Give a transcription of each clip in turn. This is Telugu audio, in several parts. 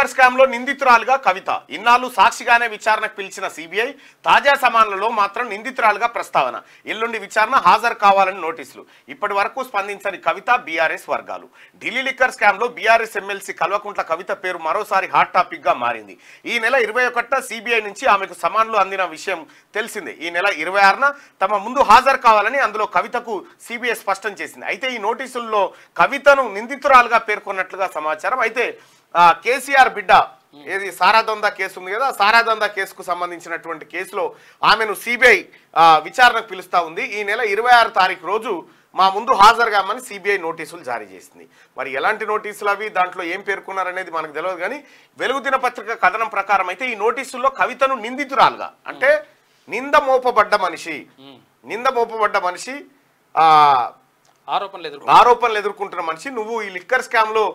లిక్కర్ స్కామ్ లో నిందితురాలుగా కవిత ఇన్నాళ్ళు సాక్షిగానే విచారణకు పిలిచిన సిబిఐ తాజా సమాన్లలో మాత్రం నిందితురాలుగా ప్రస్తావన ఎల్లుండి విచారణ హాజరు కావాలని నోటీసులు ఇప్పటి వరకు స్పందించని కవిత బీఆర్ఎస్ వర్గాలు ఢిల్లీ లిక్కర్ స్కామ్ లో బీఆర్ఎస్ ఎమ్మెల్సీ కల్వకుంట్ల కవిత పేరు మరోసారి హాట్ టాపిక్ గా మారింది ఈ నెల 21న సిబిఐ నుంచి ఆమెకు సమాన్లు అందిన విషయం తెలిసిందే ఈ నెల 26న తమ ముందు హాజరు కావాలని అందులో కవితకు సిబిఐ స్పష్టం చేసింది అయితే ఈ నోటీసుల్లో కవితను నిందితురాలుగా పేర్కొన్నట్లుగా సమాచారం అయితే కేసీఆర్ బిడ్డ ఏది సారాదందా కేసు ఉంది కదా సారాదందా కేసుకు సంబంధించినటువంటి కేసులో ఆమెను సిబిఐ విచారణకు పిలుస్తా ఉంది ఈ నెల 26 తారీఖు రోజు మా ముందు హాజరుగామని సిబిఐ నోటీసులు జారీ చేసింది మరి ఎలాంటి నోటీసులు అవి దాంట్లో ఏం పేర్కొన్నారనేది మనకు తెలియదు కానీ వెలుగు దినపత్రిక కథనం ప్రకారం అయితే ఈ నోటీసుల్లో కవితను నిందితురాలుగా అంటే నింద మోపబడ్డ మనిషి ఆరోపణలు ఎదుర్కొంటున్న మనిషి నువ్వు ఈ లిక్కర్ స్కామ్ లో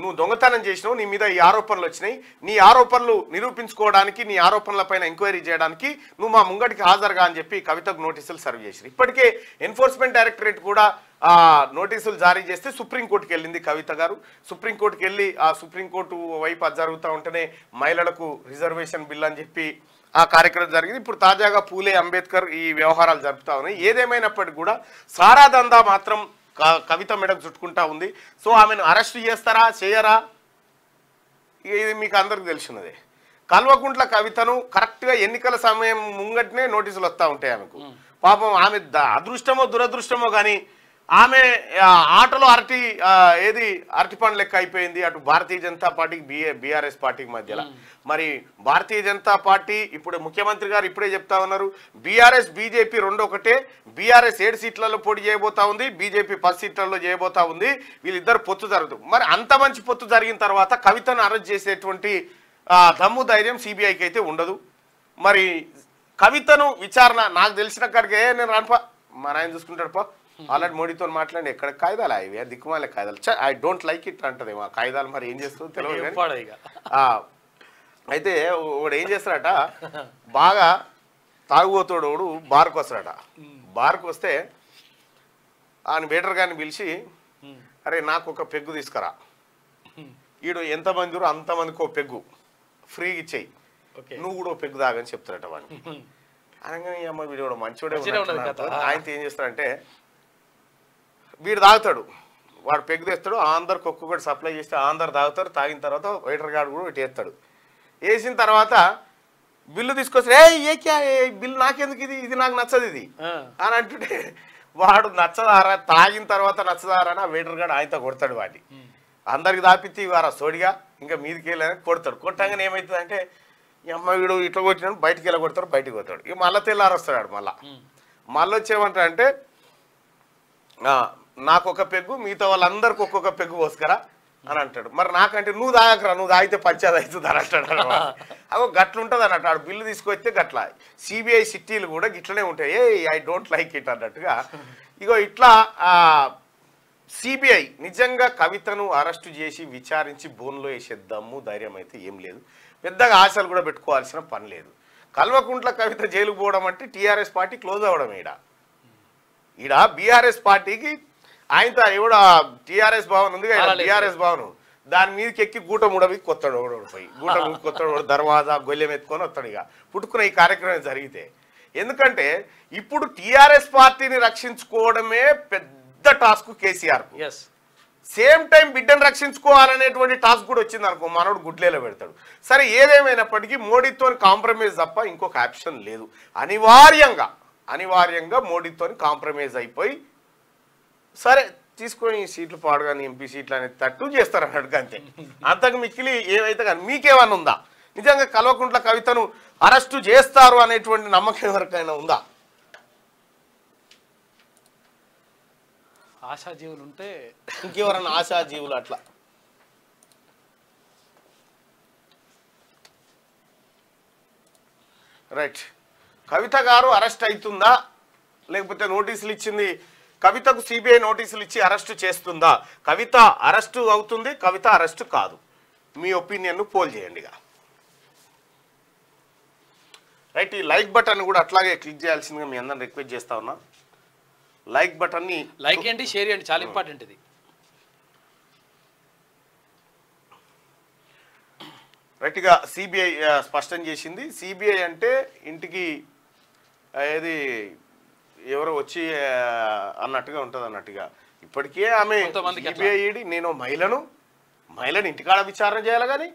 నువ్వు దొంగతనం చేసినావు నీ మీద ఈ ఆరోపణలు వచ్చినాయి నీ ఆరోపణలు నిరూపించుకోవడానికి నీ ఆరోపణలపైన ఎంక్వైరీ చేయడానికి నువ్వు మా ముంగటికి హాజరుగా అని చెప్పి కవితకు నోటీసులు సర్వ్ చేశారు ఇప్పటికే ఎన్ఫోర్స్మెంట్ డైరెక్టరేట్ కూడా నోటీసులు జారీ చేస్తే సుప్రీంకోర్టుకి వెళ్ళింది కవిత గారు సుప్రీంకోర్టుకి వెళ్ళి ఆ సుప్రీంకోర్టు వైపు అది జరుగుతూ ఉంటేనే మహిళలకు రిజర్వేషన్ బిల్ అని చెప్పి ఆ కార్యక్రమం జరిగింది ఇప్పుడు తాజాగా పూలే అంబేద్కర్ ఈ వ్యవహారాలు జరుపుతా ఉన్నాయి ఏదేమైనప్పటికీ కూడా సారాదందా మాత్రం కవిత మెడకు చుట్టుకుంటా ఉంది సో ఆమెను అరెస్ట్ చేస్తారా చేయరా ఇది మీకు అందరికి తెలిసినదే కల్వకుంట్ల కవితను కరెక్ట్గా ఎన్నికల సమయం ముంగట్నే నోటీసులు వస్తూ ఉంటాయి ఆమెకు పాపం ఆమె అదృష్టమో దురదృష్టమో కానీ ఆమె ఆటలో అరటి పండు లెక్క అయిపోయింది అటు భారతీయ జనతా పార్టీకి బీఆర్ఎస్ పార్టీకి మధ్యలో మరి భారతీయ జనతా పార్టీ ఇప్పుడు ముఖ్యమంత్రి గారు ఇప్పుడే చెప్తా ఉన్నారు బీఆర్ఎస్ బీజేపీ రెండు ఒకటే బీఆర్ఎస్ 7 సీట్లలో పోటీ చేయబోతా ఉంది బీజేపీ 10 సీట్లలో చేయబోతా ఉంది వీళ్ళిద్దరు పొత్తు జరుగుతుంది మరి అంత మంచి పొత్తు జరిగిన తర్వాత కవితను అరెస్ట్ చేసేటువంటి దమ్ము ధైర్యం సిబిఐకి అయితే ఉండదు మరి కవితను విచారణ నాకు తెలిసిన కాడికే నేను రానుపా మా నాయన చూసుకుంటాడు పా ఆల్రెడీ మోడీతో మాట్లాడి ఎక్కడ కాయిదాలు అవి దిక్కుమాలే కాయిదాలు ఐ డోంట్ లైక్ ఇట్ అంటది మా కాయిదాలు మరి ఏం చేస్తుందో తెలియదు అయితే వాడు ఏం చేస్తాడట బాగా తాగుబోతాడు వాడు బార్కు వస్తాడట బార్కు వస్తే ఆయన వేటర్ గారిని పిలిచి అరే నాకు ఒక పెగ్గు తీసుకురా ఈడు ఎంతమంది అంతమందికి ఒక పెగ్గు ఫ్రీగా ఇచ్చేయి నువ్వు కూడా ఒక పెగ్గు తాగని చెప్తాడట వాడిని అనగానే అమ్మ వీడు కూడా మంచివాడే ఆయనతో ఏం చేస్తాడంటే వీడు తాగుతాడు వాడు పెగ్గు తెస్తాడు అందరికి ఒక్కొక్కటి సప్లై చేస్తే అందరు తాగుతారు తాగిన తర్వాత వెయిటర్ గార్డు కూడా ఇటు వేస్తాడు వేసిన తర్వాత బిల్లు తీసుకొస్తే బిల్లు నాకెందుకు ఇది నాకు నచ్చదు ఇది అని అంటుంటే వాడు నచ్చదారా తాగిన తర్వాత నచ్చదారా అని వెయిటర్ గార్డు ఆయనతో కొడతాడు వాటి అందరికి దాపిత్తి వారా సోడిగా ఇంకా మీదికి వెళ్ళని కొడతాడు కొట్టంగానే ఏమవుతుంది అంటే ఈ అమ్మ వీడు ఇట్లా కొట్టినాడు బయటికి వెళ్ళి కొడతాడు బయటికి పోతాడు ఇక మళ్ళీ తెల్లారు వస్తాడు మళ్ళీ వచ్చేమంటాడంటే నాకు ఒక పెగ్గు మిగతా వాళ్ళందరికి ఒక్కొక్క పెగ్గు పోసుకరా అని అంటాడు మరి నాకంటే నువ్వు తాగకరా నువ్వు తాగితే పంచాయతీ అవుతుంది అని అంటాడు అగో గట్లుంటుంది అన్నట్టు ఆడు బిల్లు తీసుకొస్తే గట్ల సిబిఐ సిటీలు కూడా గిట్లనే ఉంటాయి ఐ డోంట్ లైక్ ఇట్ అన్నట్టుగా ఇగో ఇట్లా సిబిఐ నిజంగా కవితను అరెస్టు చేసి విచారించి బోన్లో వేసే దమ్ము ధైర్యం అయితే ఏం లేదు పెద్దగా ఆశలు కూడా పెట్టుకోవాల్సిన పని లేదు కల్వకుంట్ల కవిత జైలుకు పోవడం అంటే టీఆర్ఎస్ పార్టీ క్లోజ్ అవ్వడం ఈడ బీఆర్ఎస్ పార్టీకి ఆయనతో ఎవడ టీఆర్ఎస్ భవన్ ఉంది కదా టీఆర్ఎస్ భవన్ దాని మీదకి ఎక్కి గూట ముడవి కొత్తాడు పోయి గూట కొత్తాడు దర్వాజా గొల్లెం ఎత్తుకొని వస్తాడు ఇక పుట్టుకున్న ఈ కార్యక్రమం జరిగితే ఎందుకంటే ఇప్పుడు టీఆర్ఎస్ పార్టీని రక్షించుకోవడమే పెద్ద టాస్క్ కేసీఆర్ సేమ్ టైం బిడ్డను రక్షించుకోవాలనేటువంటి టాస్క్ కూడా వచ్చింది అనుకో మనోడు గుడ్లేలో పెడతాడు సరే ఏదేమైనప్పటికీ మోడీతో కాంప్రమైజ్ తప్ప ఇంకొక ఆప్షన్ లేదు అనివార్యంగా మోడీతో కాంప్రమైజ్ అయిపోయి సరే తీసుకొని సీట్లు పాడుగాని ఎంపీ సీట్లు అనేది తట్టు చేస్తారు అన్నట్టుగా అంతే అంతకు మిక్కిలి ఏమైతే కానీ మీకేమన్నా ఉందా నిజంగా కల్వకుంట్ల కవితను అరెస్టు చేస్తారు అనేటువంటి నమ్మకం ఎవరికైనా ఉందా ఆశాజీవులు ఉంటే ఇంకెవరన్నా ఆశాజీవులు అట్లా రైట్ కవిత గారు అరెస్ట్ అవుతుందా లేకపోతే నోటీసులు ఇచ్చింది కవితకు సిబిఐ నోటీసులు ఇచ్చి అరెస్టు చేస్తుందా కవిత అరెస్టు అవుతుంది కవిత అరెస్టు కాదు మీ ఒపీనియన్ను పోల్ చేయండి రైట్ ఈ లైక్ బటన్ కూడా అట్లాగే క్లిక్ చేయాల్సిందిగా మీ అందరిని రిక్వెస్ట్ చేస్తా ఉన్నా లైక్ బటన్ని లైక్ చేయండి షేర్ చేయండి చాలా ఇంపార్టెంట్ ఇది రైట్గా సిబిఐ స్పష్టం చేసింది. సిబిఐ అంటే ఇంటికి ఏది ఎవరో వచ్చి అన్నట్టుగా ఉంటుంది అన్నట్టుగా. ఇప్పటికే ఆమె సిబిఐ నేను మహిళను ఇంటికాడ విచారణ చేయాలి కానీ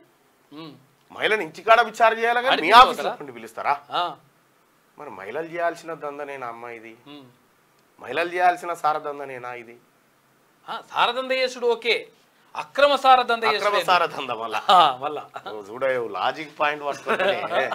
మహిళను ఇంటికాడ విచారణ చేయాలి కానీ మీ ఆఫీసులో పిలుస్తారా? మరి మహిళలు చేయాల్సిన దందనేనా అమ్మ ఇది? మహిళలు చేయాల్సిన సారదందనేనా ఇది? సారదంద చేసుడు ఓకే, అక్రమ సారదంద వల్ల వల్ల చూడ లాజిక్ పాయింట్ పట్టుకుంటే